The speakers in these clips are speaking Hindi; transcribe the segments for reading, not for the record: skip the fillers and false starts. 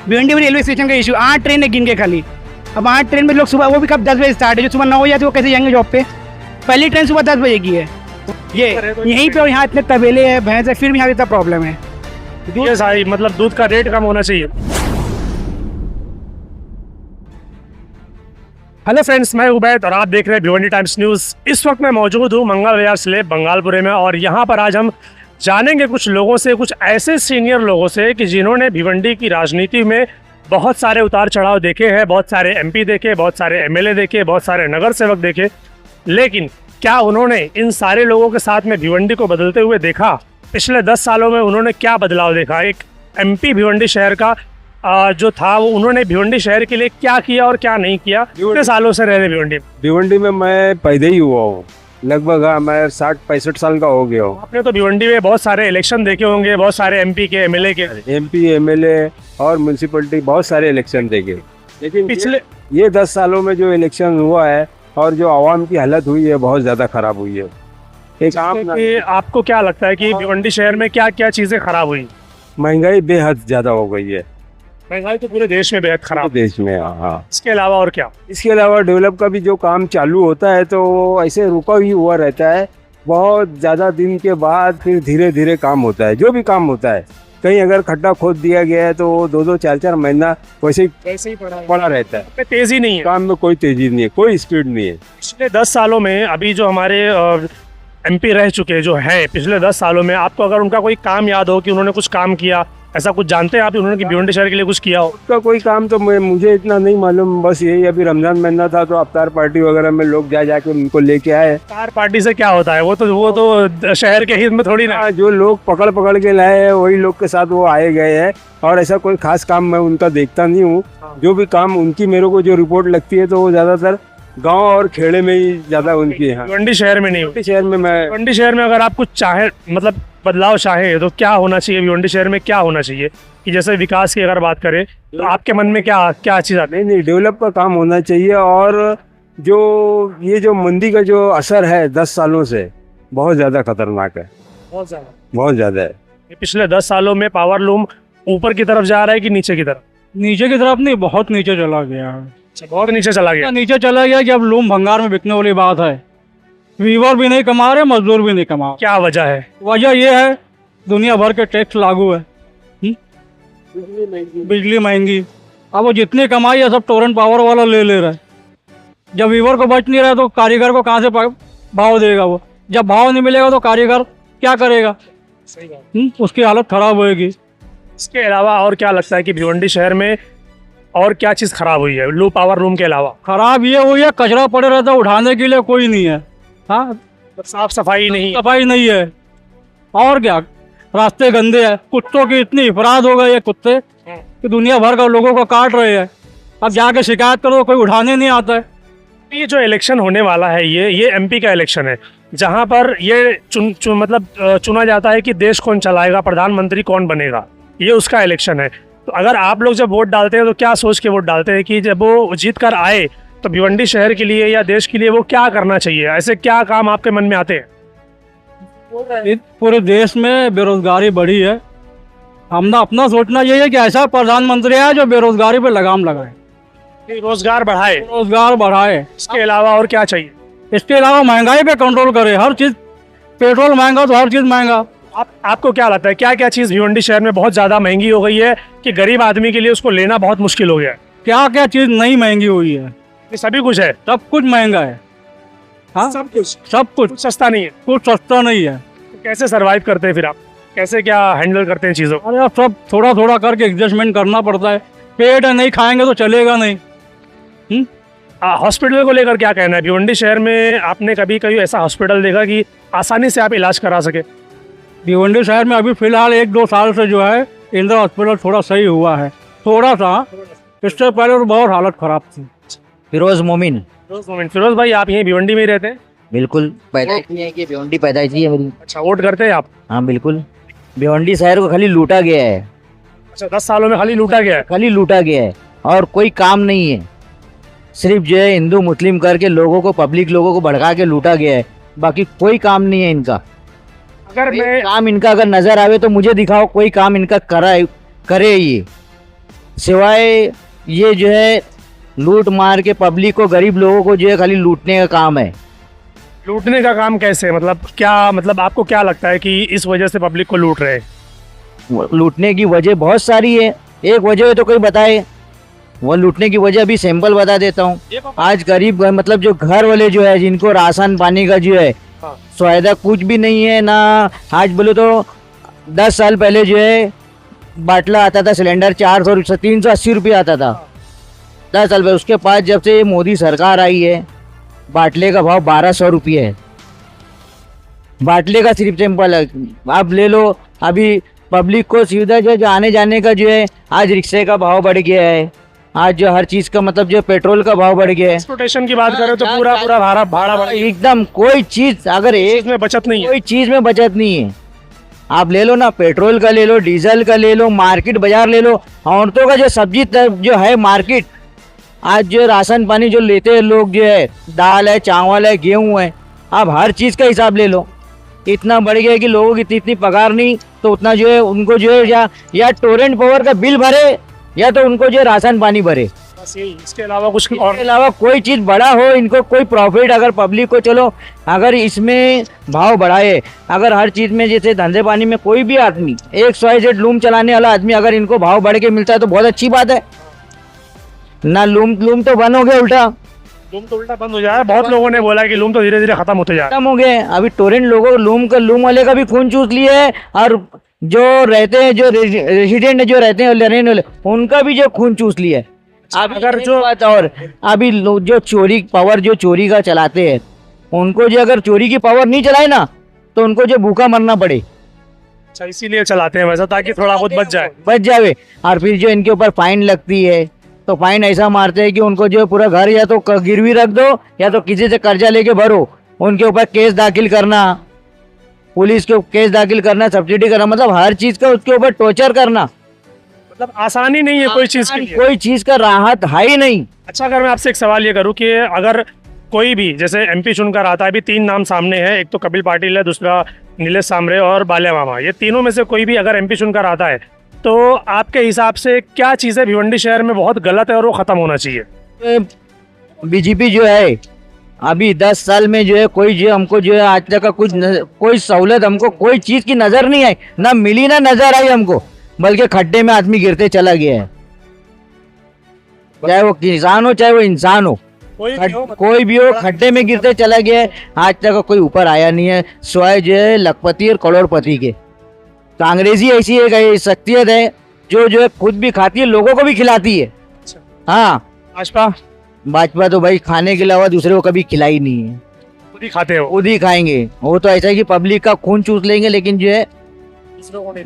भिवंडी में रेलवे स्टेशन का इशू, 8 ट्रेन है गिन के खाली। अब 8 ट्रेन में लोग सुबह, वो भी कब 10 बजे स्टार्ट है, जो सुबह 9 बजे आते वो कैसे जाएंगे जॉब पे? पहली ट्रेन सुबह 10 बजे की है ये यहीं पे, और यहाँ इतने तबेले हैं, भैंस है, फिर भी यहाँ इतना प्रॉब्लम है। ये सारी मतलब दूध का रेट कम होना चाहिए। हेलो फ्रेंड्स, मैं उबैद और आप देख रहे हैं भिवंडी टाइम्स न्यूज़। इस वक्त मैं मौजूद हूँ मंगल विहार स्लैब बंगालपुरे में, और यहाँ पर आज हम जानेंगे कुछ लोगों से, कुछ ऐसे सीनियर लोगों से कि जिन्होंने भिवंडी की राजनीति में बहुत सारे उतार चढ़ाव देखे हैं, बहुत सारे एमपी देखे, बहुत सारे एमएलए देखे, बहुत सारे नगर सेवक देखे, लेकिन क्या उन्होंने इन सारे लोगों के साथ में भिवंडी को बदलते हुए देखा? पिछले 10 सालों में उन्होंने क्या बदलाव देखा? एक एमपी भिवंडी शहर का जो था, वो उन्होंने भिवंडी शहर के लिए क्या किया और क्या नहीं किया? कितने सालों से रह रहे भिवंडी में? मैं पैदा ही हुआ हूँ लगभग, मैं 60-65 साल का हो गया हूँ। आपने तो भिवंडी में बहुत सारे इलेक्शन देखे होंगे, बहुत सारे एमपी के, एमएलए के। एमपी, एमएलए और म्यूनसिपलिटी बहुत सारे इलेक्शन देखे, लेकिन पिछले ये 10 सालों में जो इलेक्शन हुआ है और जो आवाम की हालत हुई है बहुत ज़्यादा खराब हुई है। आपको क्या लगता है कि भिवंडी शहर में क्या क्या चीज़ें खराब हुई? महंगाई बेहद ज़्यादा हो गई है। महंगाई तो पूरे देश में बेहद खराब, देश में, हाँ। इसके अलावा और क्या? इसके अलावा डेवलप का भी जो काम चालू होता है तो वो ऐसे रुका ही हुआ रहता है, बहुत ज़्यादा दिन के बाद फिर धीरे धीरे काम होता है। जो भी काम होता है, कहीं अगर खड्डा खोद दिया गया है तो 2-2, 4-4 महीना वैसे ही पड़ा रहता है। तेजी नहीं है काम में, कोई तेजी नहीं है, कोई स्पीड नहीं है। पिछले 10 सालों में अभी जो हमारे एमपी रह चुके जो है, पिछले 10 सालों में आपको अगर उनका कोई काम याद हो कि उन्होंने कुछ काम किया, ऐसा कुछ जानते हैं आप उन्होंने कि भिवंडी शहर के लिए कुछ किया हो? उसका कोई काम तो मुझे इतना नहीं मालूम, बस यही अभी रमजान महीना था तो अफ्तार पार्टी वगैरह में लोग जाके उनको लेके आए। अफ्तार पार्टी से क्या होता है? वो तो शहर के हित में थोड़ी ना। जो लोग पकड़ के लाए हैं वही लोग के साथ वो आए गए हैं, और ऐसा कोई खास काम मैं उनका देखता नहीं हूँ। जो भी काम उनकी मेरे को जो रिपोर्ट लगती है तो वो ज्यादातर गांव और खेड़े में ही ज्यादा उनकी है। भिवंडी शहर में नहीं होती। शहर में भिवंडी शहर में अगर आप कुछ चाहे, मतलब बदलाव चाहे, तो क्या होना चाहिए? भिवंडी शहर में क्या होना चाहिए कि जैसे विकास की अगर बात करें तो आपके मन में क्या क्या चीज़ आती है? नहीं, डेवलप का काम होना चाहिए। और जो मंदी का जो असर है 10 सालों से बहुत ज्यादा खतरनाक है, बहुत ज्यादा है। पिछले 10 सालों में पावर लूम ऊपर की तरफ जा रहा है कि नीचे की तरफ? नीचे की तरफ नहीं, बहुत नीचे चला गया है। बहुत नीचे चला गया। नीचे चला गया कि अब लूम भंगार में बिकने वाली बात है। वीवर भी नहीं कमा रहे, मजदूर भी नहीं कमा। क्या वजह है? वजह यह है दुनिया भर के टैक्स लागू है, बिजली महंगी। अब वो जितनी कमाई है सब टोरेंट पावर वाला ले रहा है। जब वीवर को बच नहीं रहा तो कारीगर को कहाँ से भाव देगा? वो जब भाव नहीं मिलेगा तो कारीगर क्या करेगा? सही बात। उसकी हालत खराब होएगी। इसके अलावा और क्या लगता है कि भिवंडी शहर में और क्या चीज़ खराब हुई है पावर लूम के अलावा? खराब ये हुई है, कचरा पड़े रहता है, उठाने के लिए कोई नहीं है। हाँ, साफ सफाई नहीं है। और क्या, रास्ते गंदे हैं, कुत्तों की इतनी अपराध हो गए ये कुत्ते कि दुनिया भर का लोगों को काट रहे हैं। अब जाके शिकायत करो, कोई उठाने नहीं आता है। ये जो इलेक्शन होने वाला है, ये एमपी का इलेक्शन है, जहाँ पर ये चुना जाता है कि देश कौन चलाएगा, प्रधानमंत्री कौन बनेगा, ये उसका इलेक्शन है। तो अगर आप लोग जब वोट डालते हैं तो क्या सोच के वोट डालते हैं कि जब वो जीत कर आए तो भिवंडी शहर के लिए या देश के लिए वो क्या करना चाहिए? ऐसे क्या काम आपके मन में आते हैं? पूरे देश में बेरोजगारी बढ़ी है। हमने अपना सोचना यही है कि ऐसा प्रधानमंत्री है जो बेरोजगारी पे लगाम लगाए, रोजगार बढ़ाए। इसके अलावा और क्या चाहिए? इसके अलावा महंगाई पे कंट्रोल करे। हर चीज, पेट्रोल महंगा तो हर चीज महंगा। आपको क्या लगता है क्या क्या चीज़ भिवंडी शहर में बहुत ज़्यादा महंगी हो गई है कि गरीब आदमी के लिए उसको लेना बहुत मुश्किल हो गया है? क्या क्या चीज नहीं महंगी हुई है? सभी कुछ है, सब कुछ महंगा है। हाँ, सब कुछ सस्ता नहीं है। कुछ सस्ता नहीं है। तो कैसे सरवाइव करते हैं फिर आप? कैसे क्या हैंडल करते हैं चीज़ों? अरे अब सब थोड़ा थोड़ा करके एडजस्टमेंट करना पड़ता है। पेट है, नहीं खाएंगे तो चलेगा नहीं। हॉस्पिटल को लेकर क्या कहना है? भिवंडी शहर में आपने कभी ऐसा हॉस्पिटल देखा कि आसानी से आप इलाज करा सके? भिवंडी शहर में अभी फिलहाल 1-2 साल से जो है इंदिरा हॉस्पिटल थोड़ा सही हुआ है, थोड़ा सा। इससे पहले तो बहुत हालत खराब थी। फिरोज मोमिन। फिरोज भाई, आप यहीं भिवंडी में ही रहते हैं? बिल्कुल, पैदाइशी है कि भिवंडी पैदाइशी है मेरी। अच्छा, वोट करते हैं आप? हाँ बिल्कुल। भिवंडी शहर को खाली लूटा गया है। अच्छा, 10 सालों में खाली लूटा गया है? खाली लूटा गया है और कोई काम नहीं है। सिर्फ जो है हिंदू मुस्लिम करके लोगों को, पब्लिक लोगों को भड़का के लूटा गया है, बाकी कोई काम नहीं है इनका। अगर मैं काम इनका अगर नजर आवे तो मुझे दिखाओ कोई काम इनका करे ये। सिवाय ये जो है लूट मार के पब्लिक को, गरीब लोगों को जो है खाली लूटने का काम है। लूटने का काम कैसे, मतलब क्या, मतलब आपको क्या लगता है कि इस वजह से पब्लिक को लूट रहे हैं? लूटने की वजह बहुत सारी है, एक वजह है तो कोई बताए। वो लूटने की वजह अभी सिंपल बता देता हूँ। आज गरीब मतलब जो घर वाले जो है, जिनको राशन पानी का जो है सुविधा कुछ भी नहीं है ना। आज बोले तो 10 साल पहले जो है बाटला आता था, सिलेंडर 400 380 रुपये आता था 10 साल पहले। उसके बाद जब से मोदी सरकार आई है, बाटले का भाव 1200 रुपये है। बाटले का सिर्फ सिंपल है, आप ले लो। अभी पब्लिक को सुविधा जो आने जाने का जो है, आज रिक्शे का भाव बढ़ गया है, आज जो हर चीज़ का मतलब जो पेट्रोल का भाव बढ़ गया है। ट्रांसपोर्टेशन की बात करें तो पूरा भाड़ा बढ़ गया। एकदम कोई चीज़ अगर एक में बचत नहीं है, कोई चीज़ में बचत नहीं है। आप ले लो ना, पेट्रोल का ले लो, डीजल का ले लो, मार्केट बाजार ले लो, औरतों का जो सब्जी जो है मार्केट, आज जो राशन पानी जो लेते हैं लोग जो है, दाल है, चावल है, गेहूं है, आप हर चीज़ का हिसाब ले लो। इतना बढ़ गया है कि लोगों की इतनी पगार नहीं, तो उतना जो है उनको जो है या टोरेंट पावर का बिल भरे, या तो उनको जो है राशन पानी भरे। बस यही, इसके अलावा कुछ और इसके अलावा कोई चीज़ बड़ा हो, इनको कोई प्रॉफिट अगर पब्लिक को, चलो अगर इसमें भाव बढ़ाए, अगर हर चीज़ में जैसे धंधे पानी में कोई भी आदमी, एक XYZ लूम चलाने वाला आदमी अगर इनको भाव बढ़ के मिलता है तो बहुत अच्छी बात है ना। लूम तो बंद हो गया, उल्टा लूम तो उल्टा बंद हो जाए। बहुत लोगों ने बोला कि लूम तो धीरे धीरे खत्म होते जा रहा है। खत्म हो गए। अभी टोरेंट लोगों लूम वाले का भी खून चूस लिए है, और जो रहते हैं, जो रेजिडेंट जो रहते हैं रहने वाले, उनका भी जो खून चूस लिया है। अब अगर जो बात, और अभी लोग जो चोरी पावर जो चोरी का चलाते हैं, उनको जो अगर चोरी की पावर नहीं चलाए ना, तो उनको जो भूखा मरना पड़े। अच्छा, इसीलिए चलाते हैं वैसा, ताकि थोड़ा बहुत बच जाए। और फिर जो इनके ऊपर फाइन लगती है, तो फाइन ऐसा मारते हैं कि उनको जो पूरा घर या तो गिरवी रख दो, या तो किसी से कर्जा लेके भरो, उनके ऊपर केस दाखिल करना, पुलिस के केस दाखिल करना, सब्सिडी करना, मतलब हर चीज का उसके ऊपर टॉर्चर करना। मतलब आसानी नहीं है कोई चीज के लिए, कोई चीज का राहत है ही नहीं। अच्छा, अगर मैं आपसे एक सवाल ये करूं कि अगर कोई भी जैसे MP चुनकर आता है, अभी 3 नाम सामने हैं, एक तो कपिल पाटिल है, दूसरा नीलेश सांबरे और बाल्या मामा, ये तीनों में से कोई भी अगर MP चुनकर आता है, तो आपके हिसाब से क्या चीज़ें भिवंडी शहर में बहुत गलत है और वो खत्म होना चाहिए? बीजेपी जो है अभी 10 साल में जो है कोई जो हमको जो है आज तक का कोई सहूलत हमको कोई चीज की नजर नहीं आई, ना मिली ना नजर आई हमको, बल्कि खड्डे में आदमी गिरते चला गया है। चाहे वो किसान हो चाहे वो इंसान हो, कोई भी हो, खड्डे में गिरते चला गया है। आज तक का कोई ऊपर आया नहीं है, सिवाय जो है लखपति और करोड़पति के। तो अंग्रेजी ऐसी एक शख्सियत है जो है खुद भी खाती है, लोगों को भी खिलाती है। हाँ, भाजपा तो भाई खाने के अलावा दूसरे को कभी खिलाई नहीं है, खुद ही खाते हो, खुद ही खाएंगे। वो तो ऐसा है कि पब्लिक का खून चूस लेंगे, लेकिन जो है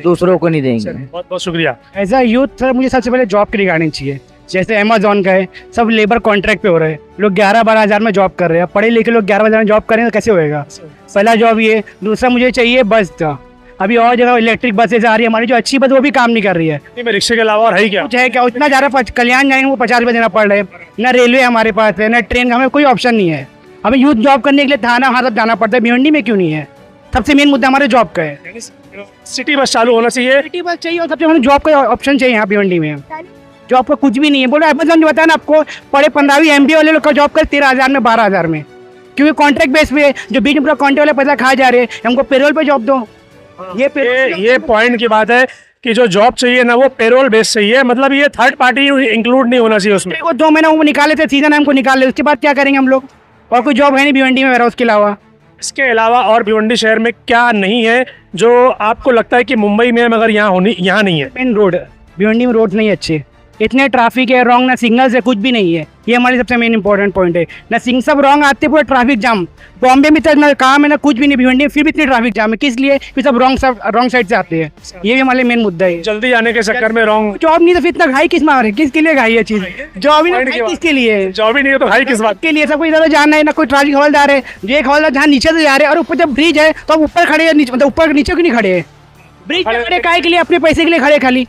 दूसरों को नहीं देंगे। बहुत बहुत शुक्रिया। एज अ यूथ सर, मुझे सबसे पहले जॉब की रिगार्डिंग चाहिए। जैसे अमेजोन का है, सब लेबर कॉन्ट्रैक्ट पे हो रहे हैं, लोग 11-12 हज़ार में जॉब कर रहे हैं। पढ़े लिखे लोग 11 हज़ार में जॉब करें तो कैसे होएगा? पहला जॉब ये। दूसरा मुझे चाहिए बस का। अभी और जगह इलेक्ट्रिक बसेज आ रही है हमारी, जो अच्छी बस वो भी काम नहीं कर रही है। रिक्शे के अलावा और है क्या? कुछ है क्या? उतना ज़्यादा कल्याण जाएंगे वो 50 रुपये देना पड़ रहे हैं। ना रेलवे हमारे पास है, ना ट्रेन, हमें कोई ऑप्शन नहीं है। हमें यूथ जॉब करने के लिए थाना वहाँ तक जाना पड़ता है, भिवंडी में क्यों नहीं है? सबसे मेन मुद्दा हमारे जॉब का है। सिटी बस चालू होना चाहिए, सिटी बस चाहिए, और सबसे हमें जॉब का ऑप्शन चाहिए। यहाँ भिवंडी में जॉब का कुछ भी नहीं है। बोलो अमेजोन जो बताया ना आपको, पढ़े 15वीं MBA वाले लोग का जॉब कर 13 हज़ार में, 12 हज़ार में, क्योंकि कॉन्ट्रैक्ट बेस पे जो बीच में पूरा कॉन्ट्रैक्ट वाले पैसा खा जा रहे हैं, हमको पेरोल पे जॉब दो। ये पॉइंट की बात है कि जो जॉब चाहिए ना वो पेरोल बेस चाहिए, मतलब ये थर्ड पार्टी इंक्लूड नहीं होना चाहिए उसमें। वो 2 महीना वो निकाले थे, सीजन हमको निकाल ले, उसके बाद क्या करेंगे हम लोग? और कोई जॉब है नहीं भिवंडी में मेरा उसके अलावा। इसके अलावा और भिवंडी शहर में क्या नहीं है जो आपको लगता है कि मुंबई में मगर यहाँ नहीं है? मेन रोड, भिवंडी में रोड नहीं अच्छे, इतने ट्रैफिक है, रॉन्ग, ना सिग्नल्स है, कुछ भी नहीं है। ये हमारी सबसे मेन इंपॉर्टेंट पॉइंट है। ना सिंह सब रॉन्ग आते, पूरा ट्रैफिक जाम। बॉम्बे में तक ना काम है ना कुछ भी नहीं, भिवंडी में फिर भी इतनी ट्रैफिक जाम है। किस लिए? फिर सब रॉन्ग साइड से आते हैं। ये भी हमारे मेन मुद्दा है। जल्दी आने के चक्कर में रॉन्ग। जॉब नहीं तो फिर इतना घाई किस मार है? किसके लिए घाई है चीज? जॉब ही नहीं, किसके लिए? जॉब ही नहीं है तो भाई किस बात के लिए? सबको इधर जाना है, ना कोई ट्रैफिक हवलदार है, जो एक हवलदार जहाँ नीचे से जा रहे हैं, और ऊपर जब ब्रिज है तो अब ऊपर खड़े हैं, मतलब ऊपर नीचे क्यों नहीं खड़े हैं? ब्रिज पे खड़े काहे के लिए? अपने पैसे के लिए खड़े, खाली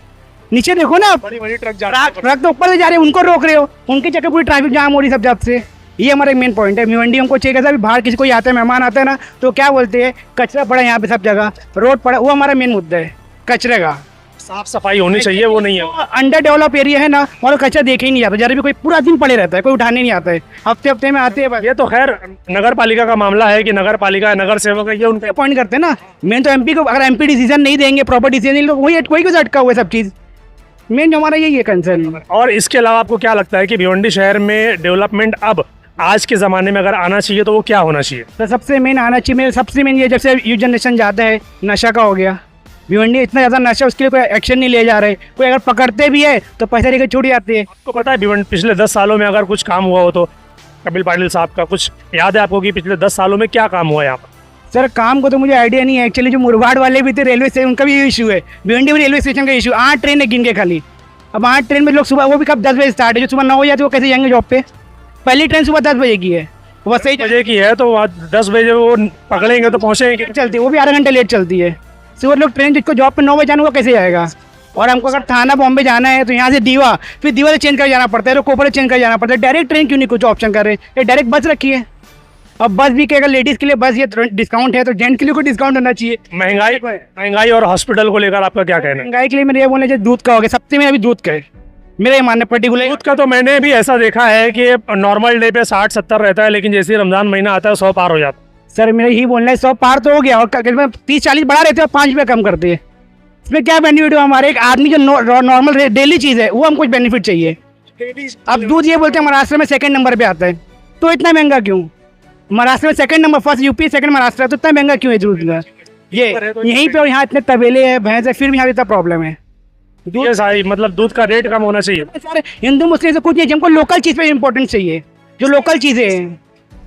नीचे देखो ना, बड़ी ट्रक ट्रक तो ऊपर से जा रहे हैं, उनको रोक रहे हो, उनके चक्कर पूरी ट्रैफिक जाम हो रही सब जब से। ये हमारा मेन पॉइंट है। भिवंडी हमको चाहिए कैसा भी, बाहर किसी कोई आता है, मेहमान आता है ना, तो क्या बोलते हैं, कचरा पड़ा यहाँ पे सब जगह, रोड पड़ा, वो हमारा मेन मुद्दा है, कचरे का। साफ सफाई होनी चाहिए, वो नहीं है। अंडर डेवलप एरिया है ना, वहाँ तो कचरा देखे ही नहीं जाता, जरा भी कोई पूरा दिन पड़े रहता है, कोई उठाने नहीं आता है, हफ्ते हफ्ते में आते हैं बस। ये तो खैर नगर पालिका का मामला है कि नगर पालिका नगर सेवक है, ये उनके पॉइंट करते हैं ना, मेन तो एमपी को, अगर एमपी डिसीजन नहीं देंगे, प्रॉपर डिसीजन नहीं, तो वही कुछ अटका हुआ है सब चीज़। मेन जो हमारा यही है कंसर्न। और इसके अलावा आपको क्या लगता है कि भिवंडी शहर में डेवलपमेंट अब आज के ज़माने में अगर आना चाहिए तो वो क्या होना चाहिए? तो सबसे मेन आना चाहिए, मेरे सबसे मेन ये, जब से यूथ जनरेशन ज़्यादा है, नशा का हो गया भिवंडी, इतना ज़्यादा नशा, उसके लिए कोई एक्शन नहीं ले जा रहे, कोई अगर पकड़ते भी है तो पैसे लेकर छूट जाते हैं। आपको पता है भिवंडी पिछले 10 सालों में अगर कुछ काम हुआ हो तो कपिल पाटिल साहब का कुछ याद है आपको कि पिछले 10 सालों में क्या काम हुआ यहाँ पर? सर काम को तो मुझे आइडिया नहीं है एक्चुअली, जो मुरबाड वाले भी थे रेलवे स्टेशन, उनका भी इशू है, भिवंडी में रेलवे स्टेशन का इशू, 8 ट्रेन है गिन के खाली। अब 8 ट्रेन में लोग सुबह, वो भी कब 10 बजे स्टार्ट है, जो सुबह 9 बजे आते वो कैसे जाएंगे जॉब पे? पहली ट्रेन सुबह 10 बजे की है, बस सही बजे की है तो 10 बजे वो पकड़ेंगे तो पहुँचेंगे। चलती है, वो भी आधा घंटे लेट चलती है। सुबह लोग ट्रेन जिसको जॉब पे 9 बजे जाना, वो कैसे जाएगा? और हमको अगर थाना बॉम्बे जाना है तो यहाँ से दीवा, फिर दीवा से चेंज कर जाना पड़ता है, तो कोपरे चेंज कर जाना पड़ता है। डायरेक्ट ट्रेन क्यों नहीं कुछ ऑप्शन कर रहे हैं? ये डायरेक्ट बस रखी है। अब बस भी कि अगर लेडीज़ के लिए बस ये डिस्काउंट है तो जेंट्स के लिए कोई डिस्काउंट होना चाहिए। महंगाई और हॉस्पिटल को लेकर आपका क्या कहना है? महंगाई के लिए मेरे ये बोलना चाहिए, दूध का हो गया सबसे मेरा, अभी दूध का है मेरा ये मानना पर्टिकुलर। दूध का तो मैंने भी ऐसा देखा है कि नॉर्मल डे पे 60-70 रहता है, लेकिन जैसे ही रमजान महीना आता है 100 पार हो जाता है। सर मेरा यही बोलना है, 100 पार तो हो गया, और 30-40 बढ़ा रहते हैं, 5 रुपये कम करते हैं, इसमें क्या बेनिफिट हो? हमारे एक आदमी जो नॉर्मल डेली चीज़ है, वो हमको कुछ बेनिफिट चाहिए। अब दूध ये बोलते हैं महाराष्ट्र में 2nd नंबर पे आता है, तो इतना महंगा क्यों? महाराष्ट्र में 2nd number, first UP, 2nd Maharashtra, तो इतना महंगा क्यों है दूध का? ये यहीं पे, और यहाँ इतने तबेले हैं, भैंस है, फिर भी यहाँ इतना प्रॉब्लम है। ये सारी मतलब दूध का रेट कम होना चाहिए। सारे हिंदू मुस्लिम से कुछ नहीं, हमको लोकल चीज़ पे इम्पोर्टेंस चाहिए, जो लोकल चीज़ें हैं।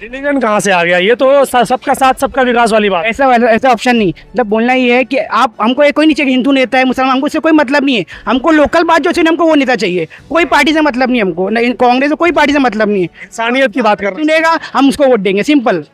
रिलीजन कहाँ से आ गया? ये तो सबका साथ सबका विकास वाली बात। ऐसा ऑप्शन नहीं, मतलब बोलना ये है कि आप हमको कोई नहीं चाहिए, हिंदू नेता है, मुसलमान, हमको इससे कोई मतलब नहीं है। हमको लोकल बात जो चाहिए, हमको वो नेता चाहिए, कोई पार्टी से मतलब नहीं हमको, नहीं कांग्रेस से कोई पार्टी से मतलब नहीं है। इंसानियत की बात कर रहे हैं। सुनेगा हम उसको वोट देंगे, सिंपल।